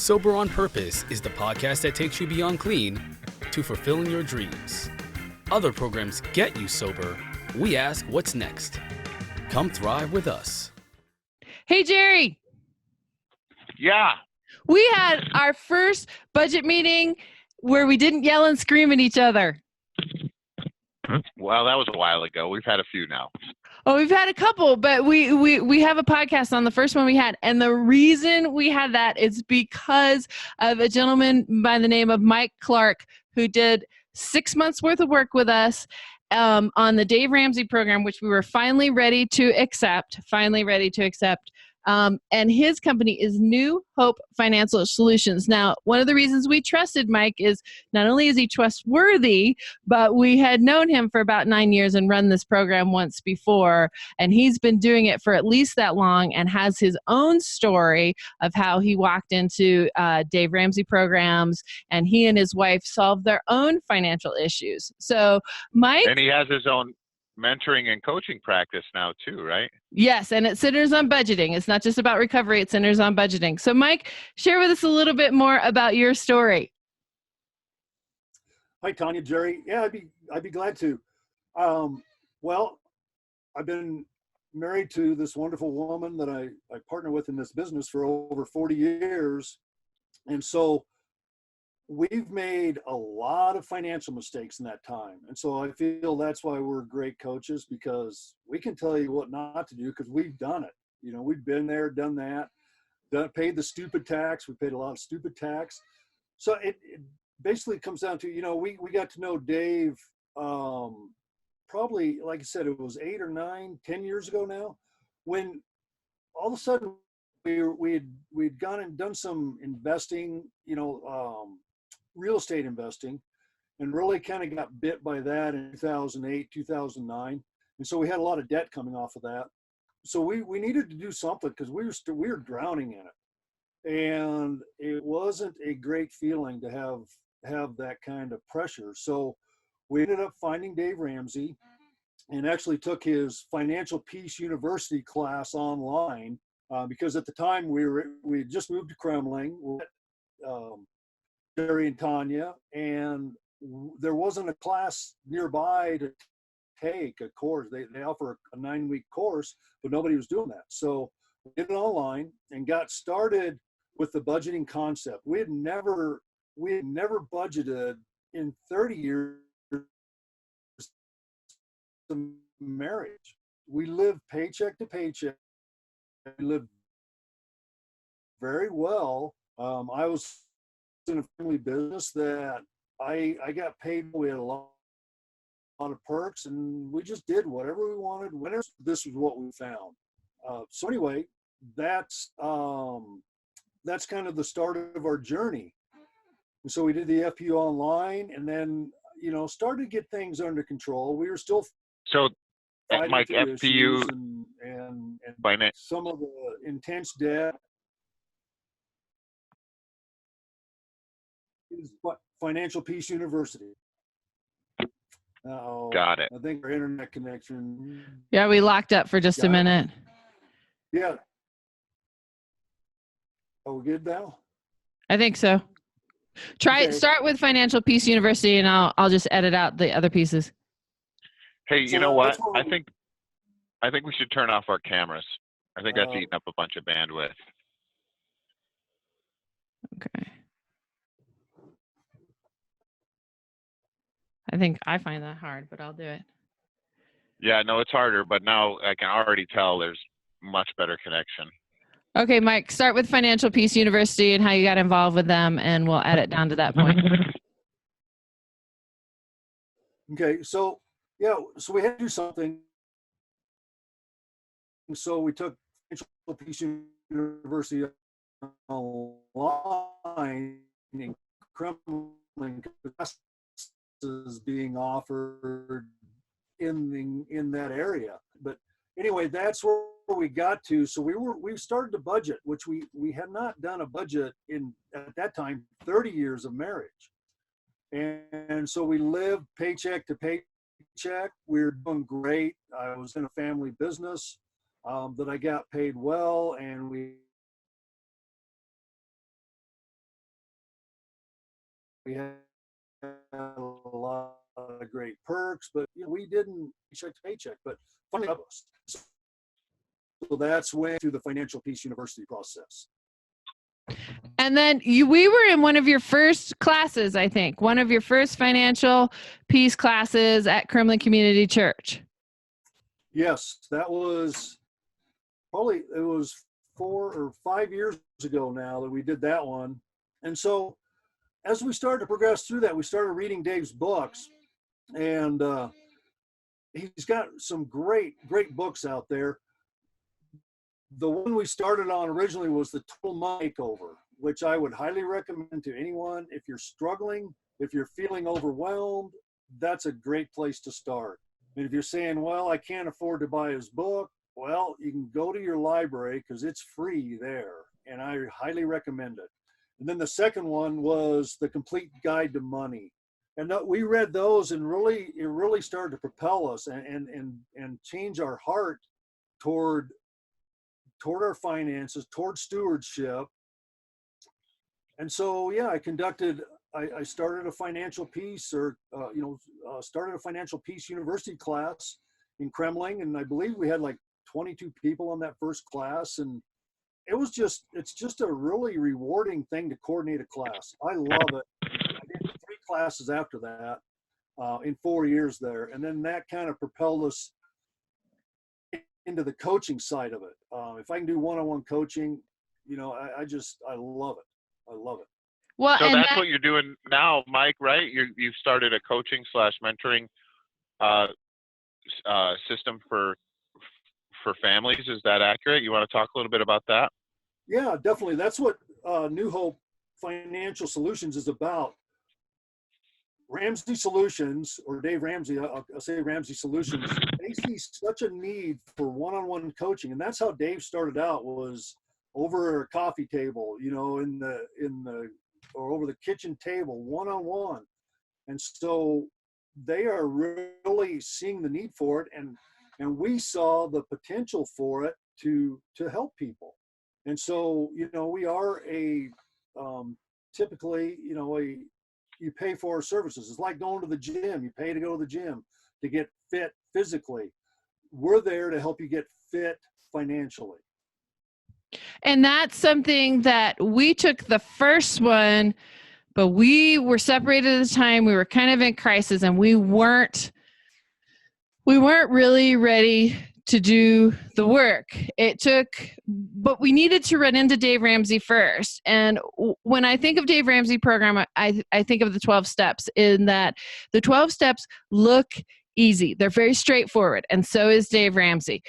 Sober on Purpose is the podcast that takes you beyond clean to fulfilling your dreams. Other programs get you sober. We ask what's next. Come thrive with us. Hey, Jerry. Yeah. We had our first budget meeting where we didn't yell and scream at each other. Well, that was a while ago. We've had a few now. Oh, we've had a couple, but we have a podcast on the first one we had. And the reason we had that is because of a gentleman by the name of Mike Clark, who did 6 months worth of work with us on the Dave Ramsey program, which we were finally ready to accept. And his company is New Hope Financial Solutions. Now, one of the reasons we trusted Mike is not only is he trustworthy, but we had known him for about 9 years and run this program once before. And he's been doing it for at least that long and has his own story of how he walked into Dave Ramsey programs and he and his wife solved their own financial issues. So Mike... And he has his own mentoring and coaching practice now too, right? Yes, and it centers on budgeting. It's not just about recovery, it centers on budgeting. So Mike, share with us a little bit more about your story. Hi, Tanya, Jerry. Yeah, I'd be glad to. Well, I've been married to this wonderful woman that I partner with in this business for over 40 years. And so we've made a lot of financial mistakes in that time. And so I feel that's why we're great coaches, because we can tell you what not to do because we've done it. You know, we've been there, done that, paid the stupid tax. We paid a lot of stupid tax. So it basically comes down to, you know, we got to know Dave probably, like I said, it was 8 or 9, 10 years ago now, when all of a sudden we'd gone and done some investing, you know, real estate investing, and really kind of got bit by that in 2008, 2009. And so we had a lot of debt coming off of that. So we needed to do something because we were drowning in it. And it wasn't a great feeling to have that kind of pressure. So we ended up finding Dave Ramsey and actually took his Financial Peace University class online because at the time we had just moved to Kremling. Jerry and Tanya, and there wasn't a class nearby to take a course. They offer a 9-week course, but nobody was doing that. So we did it online and got started with the budgeting concept. We had never budgeted in 30 years of marriage. We lived paycheck to paycheck. We lived very well. I was in a family business that I got paid. We had a lot of perks, and we just did whatever we wanted. Whenever this was what we found. So anyway, that's kind of the start of our journey. And so we did the FPU online, and then started to get things under control. We were still Mike, FPU and finance. Some of the intense debt. Is Financial Peace University. Got it. I think our internet connection. Yeah, we locked up for just a minute. Yeah. Are we good now? I think so. Start with Financial Peace University, and I'll just edit out the other pieces. Hey, you know what? I think we should turn off our cameras. I think that's eating up a bunch of bandwidth. Okay. I think I find that hard, but I'll do it. Yeah, no, it's harder, but now I can already tell there's much better connection. Okay, Mike, start with Financial Peace University and how you got involved with them, and we'll edit down to that point. Okay, so we had to do something. So we took Financial Peace University online in Kremlin classes being offered in that area. But anyway, that's where we got to. So we started to budget, which we had not done a budget at that time 30 years of marriage. And so we lived paycheck to paycheck. We were doing great. I was in a family business that I got paid well, and we we had a lot of great perks, but we didn't check to paycheck. But finally, us. So that's when through the Financial Peace University process. And then we were in one of your first classes, I think, one of your first financial peace classes at Kremlin Community Church. Yes, that was probably, it was 4 or 5 years ago now that we did that one. And so as we started to progress through that, we started reading Dave's books, and he's got some great books out there. The one we started on originally was the Total Makeover, which I would highly recommend to anyone. If you're struggling, if you're feeling overwhelmed, that's a great place to start. And if you're saying, well, I can't afford to buy his book, well, you can go to your library because it's free there, and I highly recommend it. And then the second one was The Complete Guide to Money. And we read those, and it really started to propel us and change our heart toward our finances, toward stewardship. And so, yeah, I started a financial peace started a financial peace university class in Kremling. And I believe we had like 22 people on that first class. And it's just a really rewarding thing to coordinate a class. I love it. I did 3 classes after that in 4 years there. And then that kind of propelled us into the coaching side of it. If I can do one-on-one coaching, I love it. I love it. Well, so that's what you're doing now, Mike, right? You've started a coaching / mentoring system for families. Is that accurate? You want to talk a little bit about that? Yeah, definitely. That's what New Hope Financial Solutions is about. Ramsey Solutions, or Dave Ramsey, I'll say Ramsey Solutions, they see such a need for one-on-one coaching. And that's how Dave started out, was over a coffee table, or over the kitchen table, one-on-one. And so they are really seeing the need for it. And we saw the potential for it to help people. And so, we are typically, you pay for our services. It's like going to the gym. You pay to go to the gym to get fit physically. We're there to help you get fit financially. And that's something that we took the first one, but we were separated at the time. We were kind of in crisis, and we weren't really ready to do the work. But we needed to run into Dave Ramsey first. And when I think of Dave Ramsey program, I think of the 12 steps, in that the 12 steps look easy. They're very straightforward. And so is Dave Ramsey.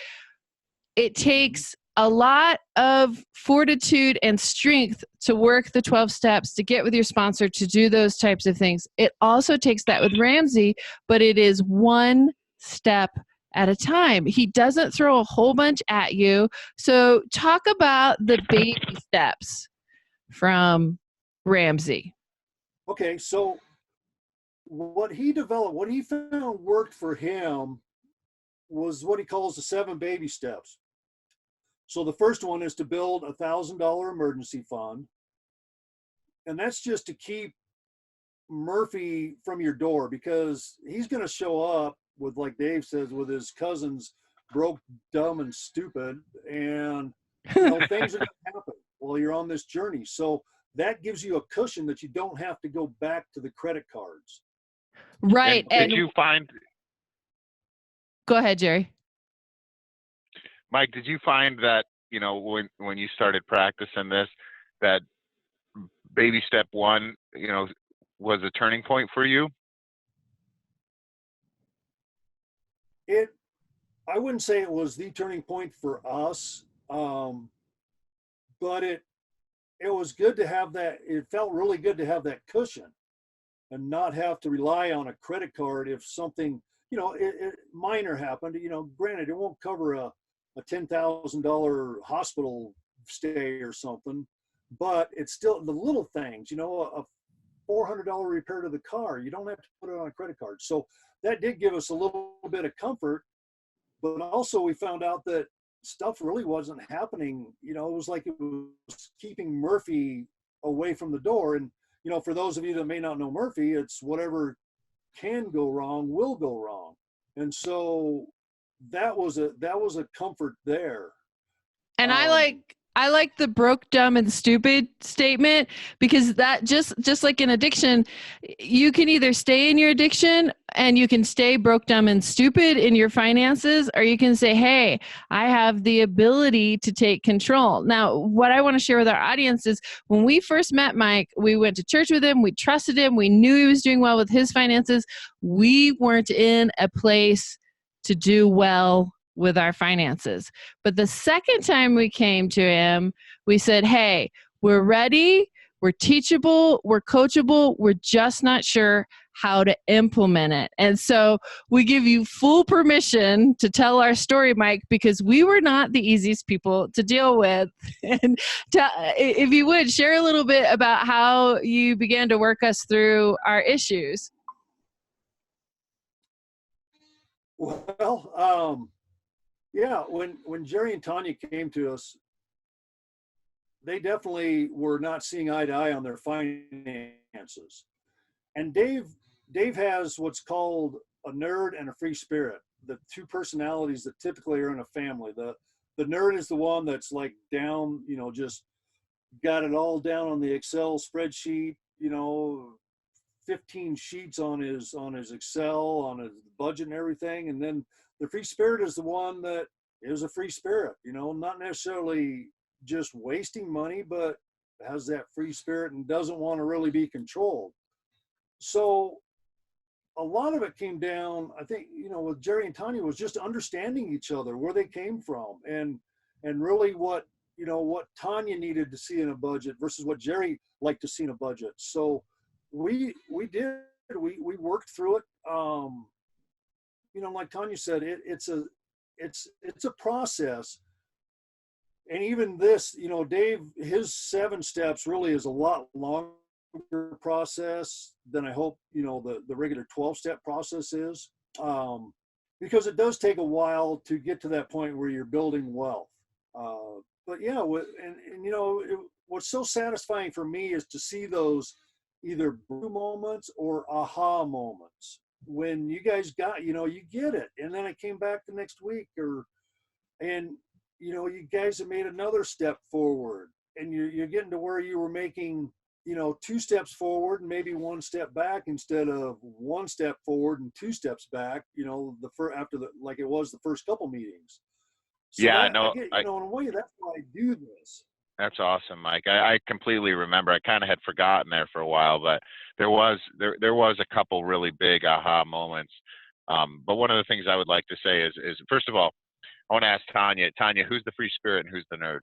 It takes a lot of fortitude and strength to work the 12 steps, to get with your sponsor, to do those types of things. It also takes that with Ramsey, but it is one step at a time. He doesn't throw a whole bunch at you. So talk about the baby steps from Ramsey. Okay, so what he found worked for him was what he calls the 7 baby steps. So the first one is to build a $1,000 emergency fund. And that's just to keep Murphy from your door, because he's going to show up with, like Dave says, with his cousins, broke, dumb, and stupid. And things are going to happen while you're on this journey. So that gives you a cushion that you don't have to go back to the credit cards. Right. And did you find... Go ahead, Jerry. Mike, did you find that, when you started practicing this, that baby step 1, was a turning point for you? I wouldn't say it was the turning point for us, but it was good to have that. It felt really good to have that cushion and not have to rely on a credit card if something, minor happened. Granted, it won't cover a $10,000 hospital stay or something, but it's still the little things, a $400 repair to the car. You don't have to put it on a credit card. So that did give us a little bit of comfort, but also we found out that stuff really wasn't happening. It was like it was keeping Murphy away from the door. And for those of you that may not know Murphy, it's whatever can go wrong will go wrong. And so that was a comfort there. And I like the broke, dumb, and stupid statement, because that just like in addiction, you can either stay in your addiction and you can stay broke, dumb, and stupid in your finances, or you can say, hey, I have the ability to take control. Now, what I want to share with our audience is when we first met Mike, we went to church with him, we trusted him, we knew he was doing well with his finances. We weren't in a place to do well with our finances. But the second time we came to him, we said, hey, we're ready, we're teachable, we're coachable, we're just not sure how to implement it. And so we give you full permission to tell our story, Mike, because we were not the easiest people to deal with. And if you would, share a little bit about how you began to work us through our issues. Well, yeah, when Jerry and Tanya came to us, they definitely were not seeing eye to eye on their finances. And Dave has what's called a nerd and a free spirit, the two personalities that typically are in a family. The nerd is the one that's like down, just got it all down on the Excel spreadsheet, 15 sheets on his Excel, on his budget and everything. And then the free spirit is the one that is a free spirit, not necessarily just wasting money, but has that free spirit and doesn't want to really be controlled. So a lot of it came down, I think, with Jerry and Tanya, was just understanding each other, where they came from, and really what Tanya needed to see in a budget versus what Jerry liked to see in a budget. So we worked through it. Like Tanya said, it's a process. And even this, Dave, his 7 steps really is a lot longer process than I hope, the regular 12-step process is, because it does take a while to get to that point where you're building wealth. But yeah, what's so satisfying for me is to see those either brew moments or aha moments when you guys got, you get it. And then I came back the next week, and you guys have made another step forward, and you're getting to where you were making, 2 steps forward and maybe 1 step back instead of 1 step forward and 2 steps back, like it was the first couple meetings. So yeah, in a way, that's why I do this. That's awesome, Mike. I completely remember. I kind of had forgotten there for a while, but there was a couple really big aha moments. But one of the things I would like to say is first of all, I want to ask Tanya. Tanya, who's the free spirit and who's the nerd?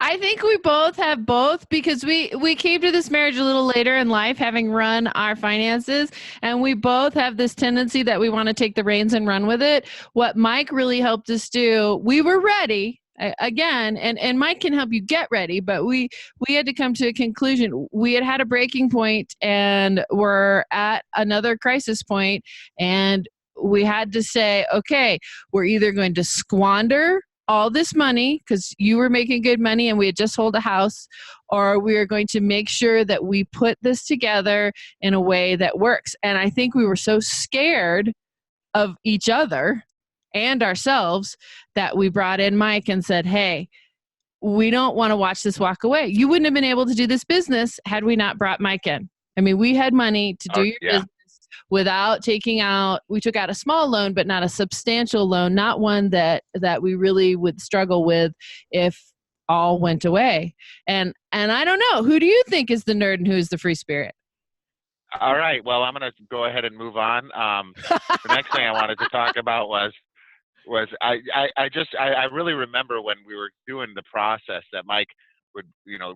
I think we both have both, because we came to this marriage a little later in life, having run our finances, and we both have this tendency that we want to take the reins and run with it. What Mike really helped us do, we were ready again, and Mike can help you get ready, but we had to come to a conclusion. We had a breaking point, and we're at another crisis point, and we had to say, okay, we're either going to squander all this money because you were making good money and we had just sold a house, or we are going to make sure that we put this together in a way that works. And I think we were so scared of each other and ourselves that we brought in Mike and said, hey, we don't want to watch this walk away. You wouldn't have been able to do this business had we not brought Mike in. I mean, we had money to do your business without taking out, we took out a small loan, but not a substantial loan, not one that we really would struggle with if all went away. And I don't know, who do you think is the nerd and who is the free spirit? All right. Well, I'm going to go ahead and move on. The next thing I wanted to talk about was I really remember when we were doing the process that Mike would,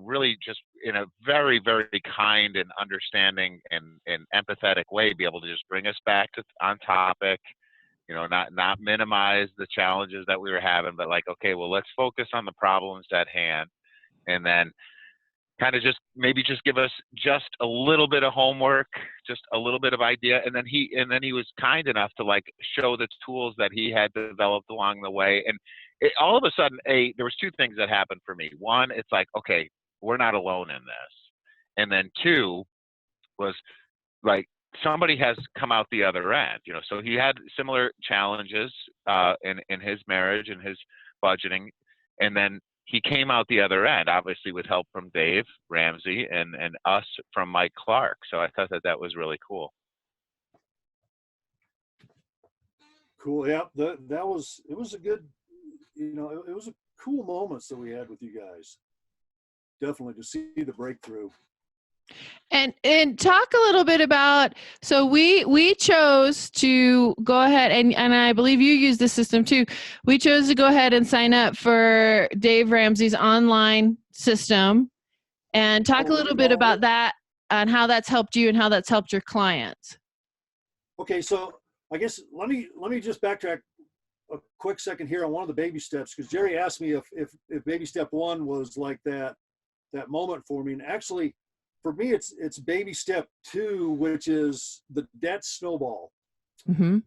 really just in a very, very kind and understanding and empathetic way, be able to just bring us back on topic, not minimize the challenges that we were having, but like, okay, well, let's focus on the problems at hand, and then kind of just give us just a little bit of homework, just a little bit of idea. And then he was kind enough to like show the tools that he had developed along the way. And all of a sudden, there was 2 things that happened for me. One, it's like, okay, we're not alone in this. And then two was like somebody has come out the other end, so he had similar challenges in his marriage and his budgeting. And then he came out the other end, obviously with help from Dave Ramsey and us from Mike Clark. So I thought that was really cool. Cool. Yeah, it was a good, it was a cool moments that we had with you guys. Definitely to see the breakthrough. And talk a little bit about, so we chose to go ahead and I believe you use the system too. We chose to go ahead and sign up for Dave Ramsey's online system, and talk a little bit about that and how that's helped you and how that's helped your clients. Okay, so I guess let me just backtrack a quick second here on one of the baby steps, because Jerry asked me if baby step one was like that moment for me, and actually for me it's baby step two, which is the debt snowball. Mm-hmm.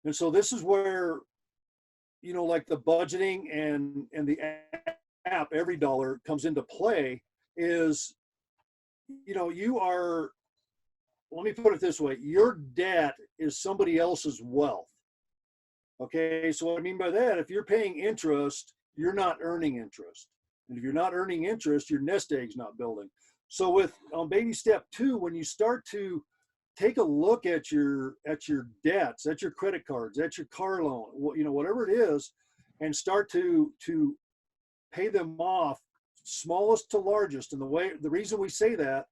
And so this is where, like the budgeting and the app Every Dollar comes into play. Is, you are, let me put it this way, your debt is somebody else's wealth. Okay, so what I mean by that, if you're paying interest, you're not earning interest. And if you're not earning interest, your nest egg's not building. So on baby step two, when you start to take a look at your debts, at your credit cards, at your car loan, whatever it is, and start to pay them off, smallest to largest. And the reason we say that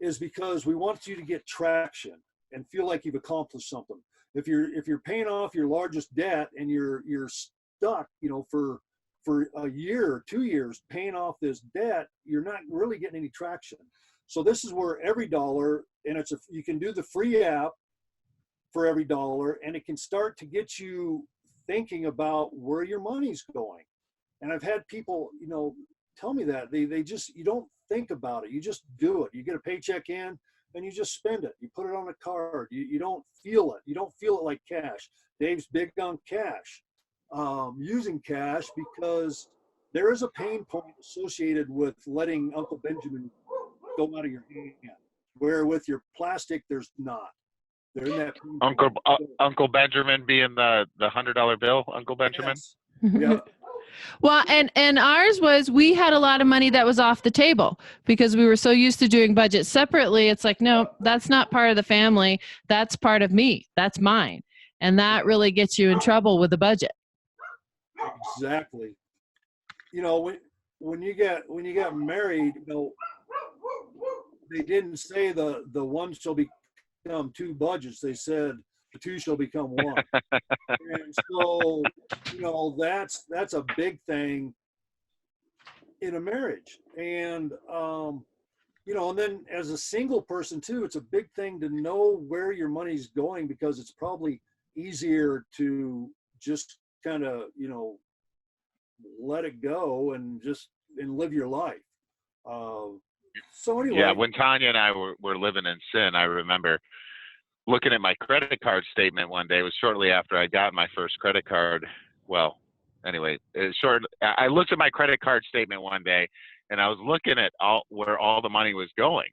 is because we want you to get traction and feel like you've accomplished something. If you're paying off your largest debt and you're stuck, for a year or 2 years paying off this debt, you're not really getting any traction. So this is where Every Dollar, and you can do the free app for Every Dollar, and it can start to get you thinking about where your money's going. And I've had people, tell me that they just, you don't think about it, you just do it. You get a paycheck in and you just spend it. You put it on a card. You don't feel it. You don't feel it like cash. Dave's big on cash. Using cash, because there is a pain point associated with letting Uncle Benjamin go out of your hand, where with your plastic there's not. They're in that Uncle Benjamin being the $100 bill, Uncle Benjamin. Yes. Yeah. Well, and ours was, we had a lot of money that was off the table because we were so used to doing budgets separately. It's like, no, that's not part of the family. That's part of me. That's mine. And that really gets you in trouble with the budget. Exactly. When you get married, they didn't say the one shall become two budgets. They said the two shall become one. And so, that's a big thing in a marriage. And and then as a single person too, it's a big thing to know where your money's going, because it's probably easier to just kind of, let it go and live your life. So anyway. Yeah, when Tanya and I were living in sin, I remember looking at my credit card statement one day. It was shortly after I got my first credit card. Well, anyway, I looked at my credit card statement one day, and I was looking at where all the money was going.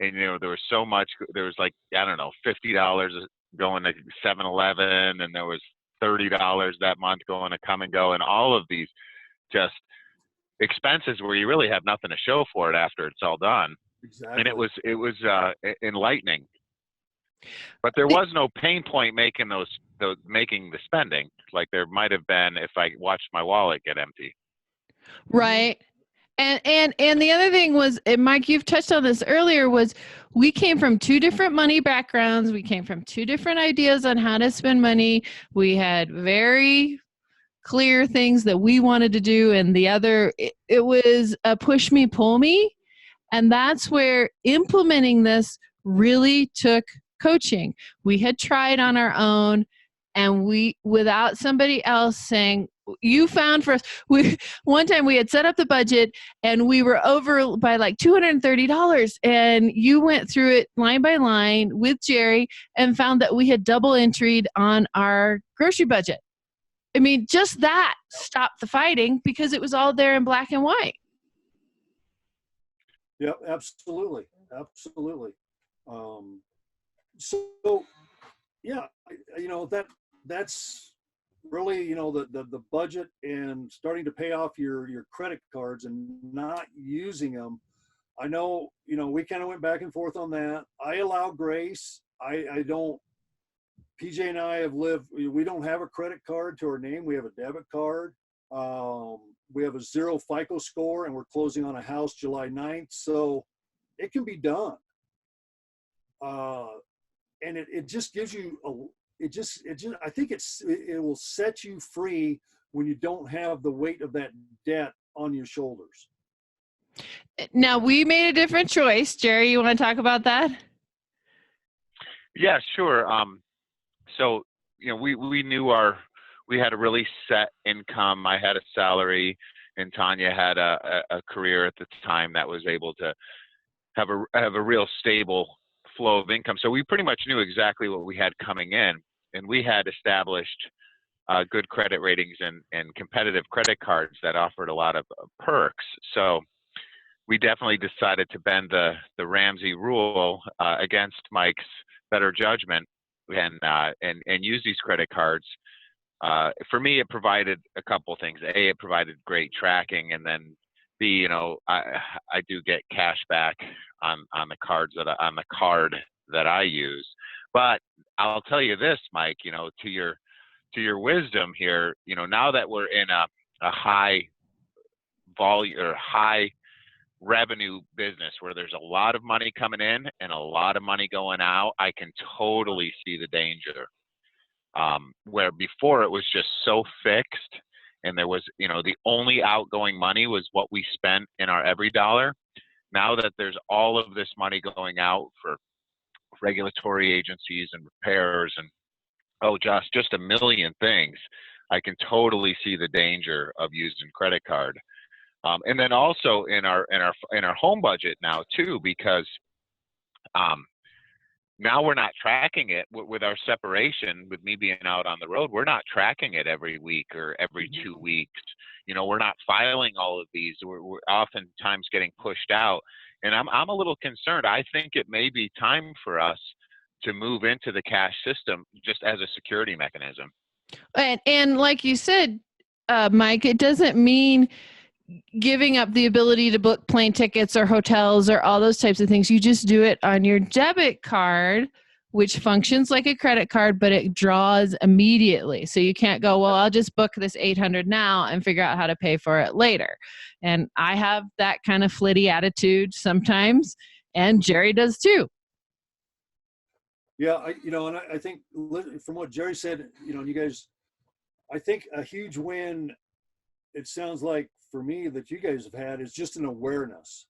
And, there was so much. There was like, I don't know, $50 going to 7-Eleven, and there was $30 that month going to Come and Go, and all of these just expenses where you really have nothing to show for it after it's all done. Exactly. And it was enlightening. But there was no pain point making making the spending like there might have been if I watched my wallet get empty. Right. And the other thing was, and Mike, you've touched on this earlier, was we came from two different money backgrounds. We came from two different ideas on how to spend money. We had very clear things that we wanted to do, and the other, it was a push me, pull me. And that's where implementing this really took coaching. We had tried on our own, and without somebody else saying, you found for us, one time we had set up the budget and we were over by like $230, and you went through it line by line with Jerry and found that we had double entered on our grocery budget. I mean, just that stopped the fighting because it was all there in black and white. Yeah, absolutely. Absolutely. So yeah, that's really, the budget and starting to pay off your credit cards and not using them. I know, we kind of went back and forth on that. I allow grace. I don't, PJ and I have lived, we don't have a credit card to our name. We have a debit card. We have a 0 FICO score, and we're closing on a house July 9th. So it can be done. And it just gives you I think it will set you free when you don't have the weight of that debt on your shoulders. Now, we made a different choice. Jerry, you want to talk about that? Yeah, sure. So, we knew we had a really set income. I had a salary, and Tanya had a career at the time that was able to have a real stable flow of income. So we pretty much knew exactly what we had coming in, and we had established good credit ratings and competitive credit cards that offered a lot of perks. So we definitely decided to bend the Ramsey rule against Mike's better judgment and use these credit cards. For me, it provided a couple things. A, it provided great tracking, and then B, I do get cash back on the card that I use. But I'll tell you this, Mike, to your wisdom here, now that we're in a high volume or high revenue business where there's a lot of money coming in and a lot of money going out, I can totally see the danger. Where before it was just so fixed, and there was, the only outgoing money was what we spent in our every dollar. Now that there's all of this money going out for regulatory agencies and repairs and just a million things, I can totally see the danger of using credit card. And then also in our home budget now too, because now we're not tracking it with our separation, with me being out on the road. We're not tracking it every week or every 2 weeks. We're not filing all of these. We're oftentimes getting pushed out. And I'm a little concerned. I think it may be time for us to move into the cash system just as a security mechanism. And like you said, Mike, it doesn't mean giving up the ability to book plane tickets or hotels or all those types of things. You just do it on your debit card, which functions like a credit card, but it draws immediately. So you can't go, well, I'll just book this $800 now and figure out how to pay for it later. And I have that kind of flitty attitude sometimes, and Jerry does too. Yeah, and I think from what Jerry said, you guys, I think a huge win, it sounds like for me that you guys have had, is just an awareness.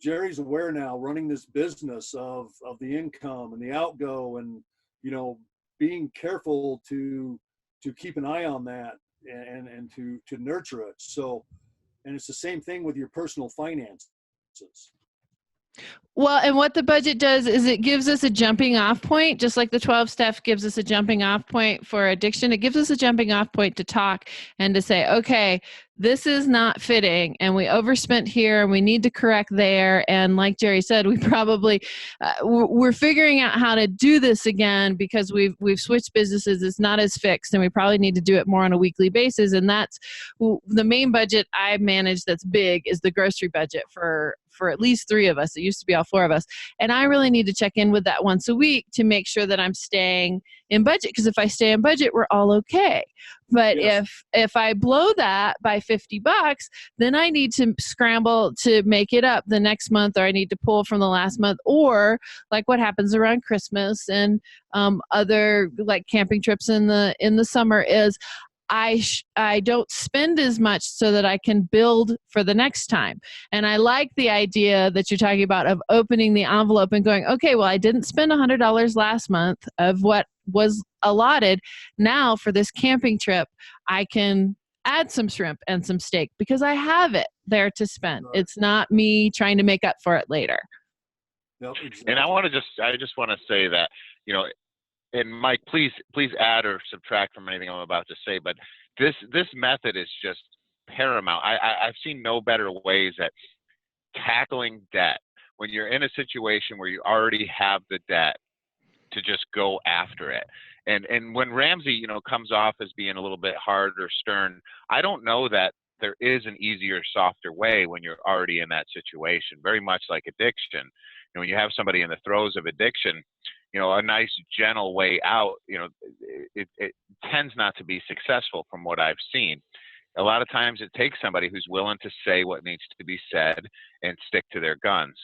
Jerry's aware now, running this business of the income and the outgo, and being careful to keep an eye on that and to nurture it. So, and it's the same thing with your personal finances. Well, and what the budget does is it gives us a jumping off point, just like the 12 step gives us a jumping off point for addiction. It gives us a jumping off point to talk and to say, okay, this is not fitting, and we overspent here, and we need to correct there. And like Jerry said, we probably we're figuring out how to do this again because we've switched businesses. It's not as fixed, and we probably need to do it more on a weekly basis. And that's the main budget I manage that's big is the grocery budget for at least 3 of us. It used to be all 4 of us. And I really need to check in with that once a week to make sure that I'm staying in budget. Because if I stay in budget, we're all okay. But yes, if I blow that by $50, then I need to scramble to make it up the next month, or I need to pull from the last month, or like what happens around Christmas and other like camping trips in the summer is I don't spend as much so that I can build for the next time. And I like the idea that you're talking about of opening the envelope and going, okay, well, I didn't spend $100 last month of what was allotted. Now for this camping trip, I can add some shrimp and some steak because I have it there to spend. Right. It's not me trying to make up for it later. Yep, exactly. And I just want to say that, and Mike, please add or subtract from anything I'm about to say, but this method is just paramount. I've seen no better ways tackling debt, when you're in a situation where you already have the debt, to just go after it. And when Ramsey, you know, comes off as being a little bit hard or stern, I don't know that there is an easier, softer way when you're already in that situation. Very much like addiction. You know, when you have somebody in the throes of addiction, you know, a nice, gentle way out, you know, it tends not to be successful from what I've seen. A lot of times it takes somebody who's willing to say what needs to be said and stick to their guns.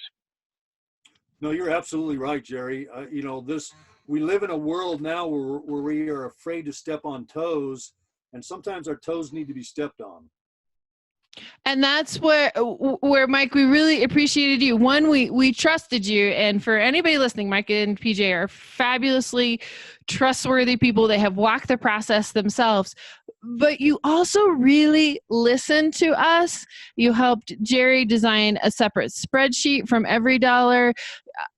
No, you're absolutely right, Jerry. You know, we live in a world now where we are afraid to step on toes, and sometimes our toes need to be stepped on. And that's where Mike, we really appreciated you. One, we trusted you, and for anybody listening, Mike and PJ are fabulously trustworthy people. They have walked the process themselves. But you also really listened to us. You helped Jerry design a separate spreadsheet from every dollar.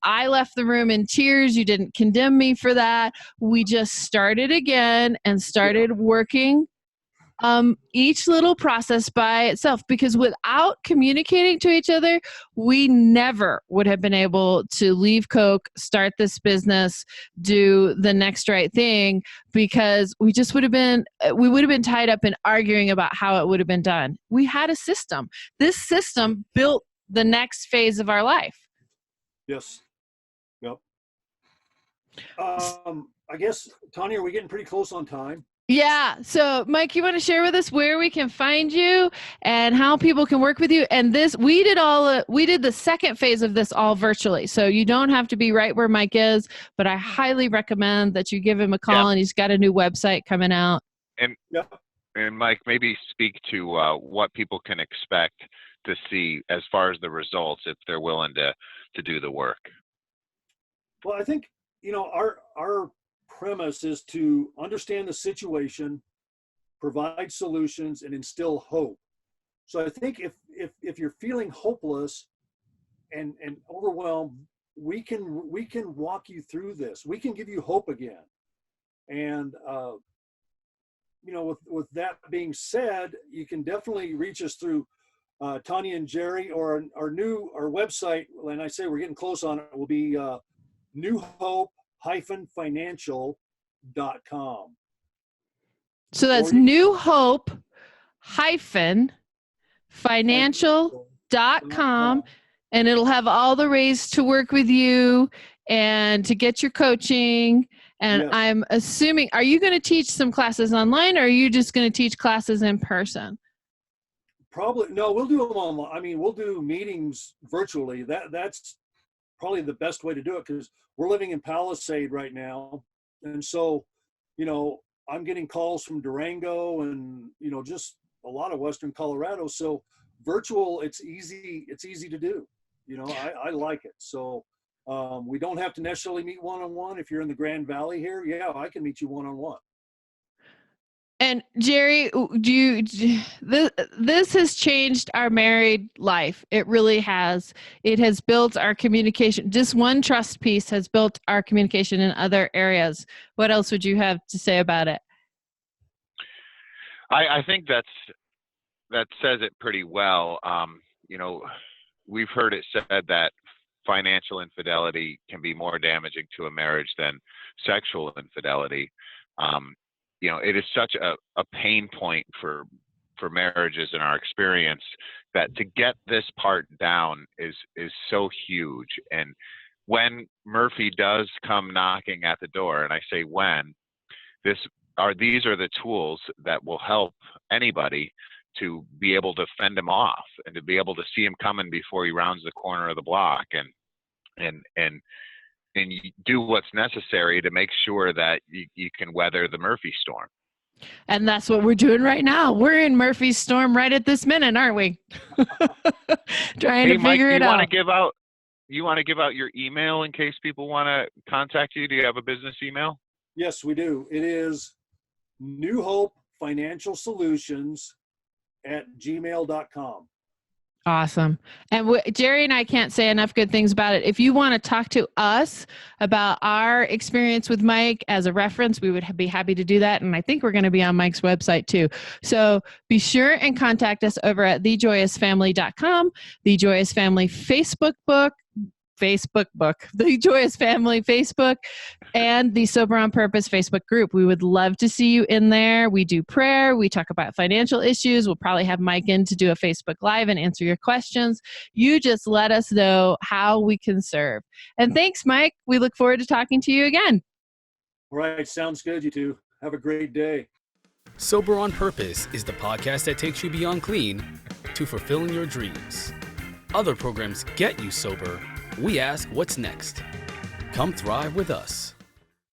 I left the room in tears. You didn't condemn me for that. We just started again and started working each little process by itself, because without communicating to each other, we never would have been able to leave Coke, start this business, do the next right thing, because we would have been tied up in arguing about how it would have been done. We had a system. This system built the next phase of our life. Yes. Yep. I guess, Tanya, are we getting pretty close on time? Yeah. So, Mike, you want to share with us where we can find you and how people can work with you? And we did the second phase of this all virtually. So you don't have to be right where Mike is, but I highly recommend that you give him a call. And he's got a new website coming out. And Mike, maybe speak to what people can expect to see as far as the results if they're willing to do the work. Well, I think, you know, our premise is to understand the situation, provide solutions, and instill hope. So I think if you're feeling hopeless and overwhelmed, we can walk you through this. We can give you hope again. And you know, with that being said, you can definitely reach us through Tanya and Jerry, or our website. And I say we're getting close on it. Will be newhope-financial.com. So that's newhope-financial.com, and it'll have all the ways to work with you and to get your coaching. And yes. I'm assuming, are you going to teach some classes online, or are you just going to teach classes in person? Probably, no, we'll do them online. I mean, we'll do meetings virtually. That's probably the best way to do it, because we're living in Palisade right now. And so, you know, I'm getting calls from Durango and, you know, just a lot of Western Colorado. So virtual, it's easy to do. You know, I like it. So we don't have to necessarily meet one-on-one. If you're in the Grand Valley here, yeah, I can meet you one-on-one. And Jerry, this has changed our married life. It really has. It has built our communication. Just one trust piece has built our communication in other areas. What else would you have to say about it? I think that says it pretty well. You know, we've heard it said that financial infidelity can be more damaging to a marriage than sexual infidelity. You know, it is such a pain point for marriages in our experience, that to get this part down is so huge. And when Murphy does come knocking at the door, and I say when, these are the tools that will help anybody to be able to fend him off and to be able to see him coming before he rounds the corner of the block, and you do what's necessary to make sure that you can weather the Murphy storm. And that's what we're doing right now. We're in Murphy's storm right at this minute, aren't we? Trying to figure it out. You want to give out your email in case people want to contact you? Do you have a business email? Yes, we do. It is newhopefinancialsolutions@gmail.com. Awesome. And Jerry and I can't say enough good things about it. If you want to talk to us about our experience with Mike as a reference, we would be happy to do that. And I think we're going to be on Mike's website too. So be sure and contact us over at thejoyousfamily.com, The Joyous Family Facebook book, The Joyous Family Facebook, and the Sober on Purpose Facebook group. We would love to see you in there. We do prayer. We talk about financial issues. We'll probably have Mike in to do a Facebook Live and answer your questions. You just let us know how we can serve. And thanks, Mike. We look forward to talking to you again. All right. Sounds good, you two. Have a great day. Sober on Purpose is the podcast that takes you beyond clean to fulfilling your dreams. Other programs get you sober. We ask what's next. Come thrive with us.